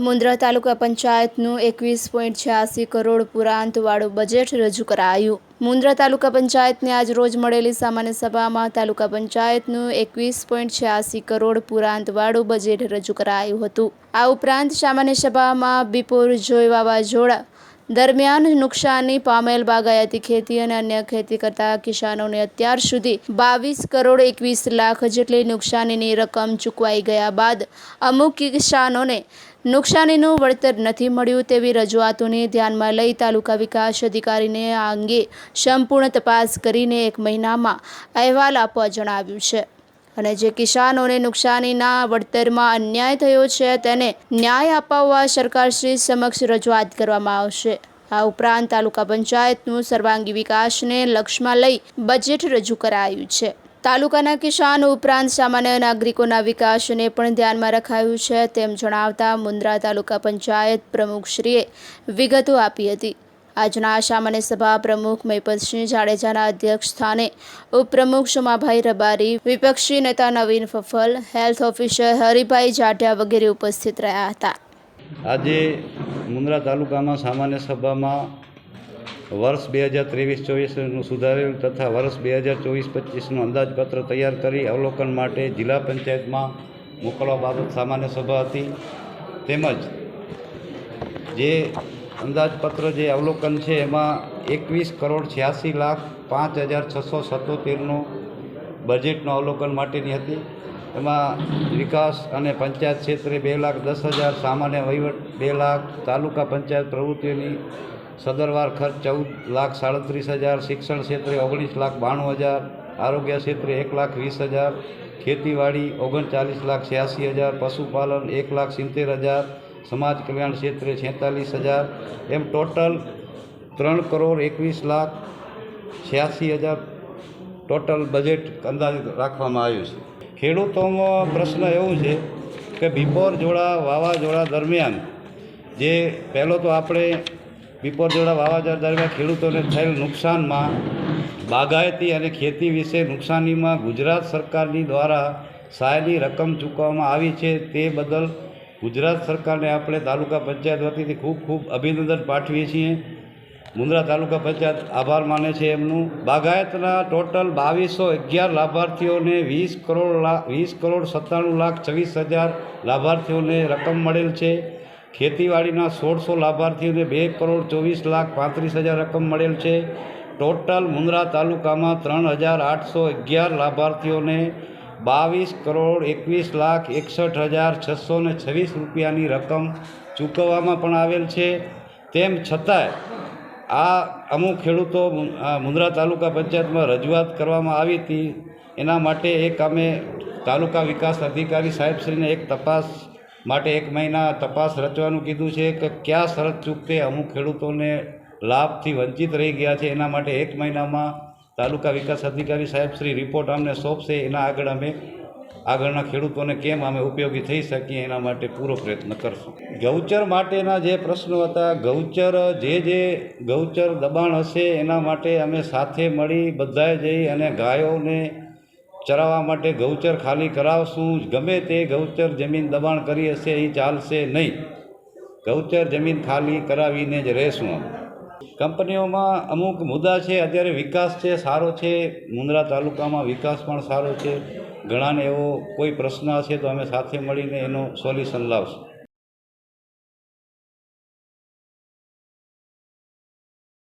મુન્દ્રા તાલુકા પંચાયતનું 21.86 crore પુરાંતવાળું budget રજૂ કરાયું। મુન્દ્રા તાલુકા પંચાયતની આજ રોજ મળેલી સામાન્ય સભામાં તાલુકા પંચાયતનું 21.86 કરોડ પુરાંતવાળું બજેટ રજૂ કરાયું હતું। આ ઉપરાંત સામાન્ય સભામાં બિપોરજોય વાવાઝોડા દરમિયાન નુકસાની પામેલ બાગાયતી ખેતી અને અન્ય ખેતી કરતા કિસાનોને અત્યાર સુધી 22 કરોડ 21 લાખ જેટલી નુકસાનીની રકમ ચૂકવાઈ ગયા બાદ અમુક કિસાનોને નુકસાનીનું વળતર નથી મળ્યું તેવી રજૂઆતોને ધ્યાનમાં લઈ તાલુકા વિકાસ અધિકારીને આ અંગે સંપૂર્ણ તપાસ કરીને 1 મહિનામાં અહેવાલ આપવા જણાવ્યું છે અને જે કિસાનોને નુકસાનીના વળતરમાં અન્યાય થયો છે તેને ન્યાય અપાવવા સરકારશ્રી સમક્ષ રજૂઆત કરવામાં આવશે। આ ઉપરાંત તાલુકા પંચાયતનું સર્વાંગી વિકાસને લક્ષ્યમાં લઈ બજેટ રજૂ કરાયું છે। તાલુકાના કિસાનો ઉપરાંત સામાન્ય નાગરિકોના વિકાસને પણ ધ્યાનમાં રખાયું છે તેમ જણાવતા મુન્દ્રા તાલુકા પંચાયત પ્રમુખશ્રીએ વિગતો આપી હતી। આજના સામાન્ય સભા પ્રમુખ મહિપતસિંહ જાડેજાના અધ્યક્ષ સ્થાને ઉપપ્રમુખ સોમાભાઈ રબારી, વિપક્ષી નેતા નવીન ફફલ, હેલ્થ ઓફિસર હરિભાઈ જાટિયા વગેરે ઉપસ્થિત રહ્યા હતા। આજે મુન્દ્રા તાલુકામાં સામાન્ય સભામાં વર્ષ 2023-24નું સુધારેલ તથા વર્ષ 2024-25નું અંદાજપત્ર તૈયાર કરી અવલોકન માટે જિલ્લા પંચાયતમાં મોકલવા બાબત સામાન્ય સભા હતી। તેમજ જે અંદાજપત્ર જે અવલોકન છે એમાં 21 કરોડ 86 લાખ 5,677નું બજેટનું અવલોકન માટેની હતી। એમાં વિકાસ અને પંચાયત ક્ષેત્રે 2,10,000, સામાન્ય વહીવટ 2 લાખ, તાલુકા પંચાયત પ્રવૃત્તિઓની સદરવાર ખર્ચ 14,37,000, શિક્ષણ ક્ષેત્રે 19,92,000, આરોગ્ય ક્ષેત્રે 1,20,000, ખેતીવાડી 39,86,000, પશુપાલન 1,70,000, સમાજ કલ્યાણ ક્ષેત્રે 46,000, એમ total 3 crore 21 lakh 86,000 total budget અંદાજ રાખવામાં આવ્યું છે। ખેડૂતોનો પ્રશ્ન એવું છે કે બિપોરજોડા વાવાઝોડા દરમિયાન જે પહેલો તો આપણે બિપોરજોડા વાવાઝોડા દરમિયાન ખેડૂતોને થયેલ નુકસાનમાં બાગાયતી અને ખેતી વિશે નુકસાનીમાં ગુજરાત સરકારની દ્વારા સહાયની રકમ ચૂકવવામાં આવી છે તે બદલ ગુજરાત સરકારને આપણે તાલુકા પંચાયત વતીથી ખૂબ અભિનંદન પાઠવીએ છીએ। મુન્દ્રા તાલુકા પંચાયત આભાર માને છે એમનું। બાગાયતના ટોટલ 2211 લાભાર્થીઓને 20 કરોડ 97 લાખ 26,000 લાભાર્થીઓને રકમ મળેલ છે। ખેતીવાડીના 1600 લાભાર્થીઓને 2 કરોડ 24 લાખ 35,000 રકમ મળેલ છે। ટોટલ મુન્દ્રા તાલુકામાં 3,811 લાભાર્થીઓને 22 કરોડ 21 લાખ 61,626 રૂપિયાની રકમ ચૂકવવામાં પણ આવેલ છે। તેમ છતાંય આ અમુક ખેડૂતો મુન્દ્રા તાલુકા પંચાયતમાં રજૂઆત કરવામાં આવી હતી। એના માટે એક અમે તાલુકા વિકાસ અધિકારી સાહેબશ્રીને એક તપાસ માટે 1 મહિના તપાસ રચવાનું કીધું છે કે કયા શરત ચૂકતે અમુક ખેડૂતોને લાભથી વંચિત રહી ગયા છે। એના માટે 1 મહિનામાં તાલુકા વિકાસ અધિકારી સાહેબશ્રી રિપોર્ટ અમને સોંપશે। એના આગળ અમે આગળના ખેડૂતોને કેમ અમે ઉપયોગી થઈ શકીએ એના માટે પૂરો પ્રયત્ન કરશું। ગૌચર માટેના જે પ્રશ્નો હતા, ગૌચર જે ગૌચર દબાણ હશે એના માટે અમે સાથે મળી બધાએ જઈ અને ગાયોને ચરાવવા માટે ગૌચર ખાલી કરાવશું। ગમે તે ગૌચર જમીન દબાણ કરી હશે એ ચાલશે નહીં, ગૌચર જમીન ખાલી કરાવીને જ રહેશું। કંપનીઓમાં અમુક મુદ્દા છે, અત્યારે વિકાસ છે સારો છે, મુન્દ્રા તાલુકામાં વિકાસ પણ સારો છે। ઘણાને એવો કોઈ પ્રશ્ન હશે તો અમે સાથે મળીને એનો સોલ્યુશન લાવશું।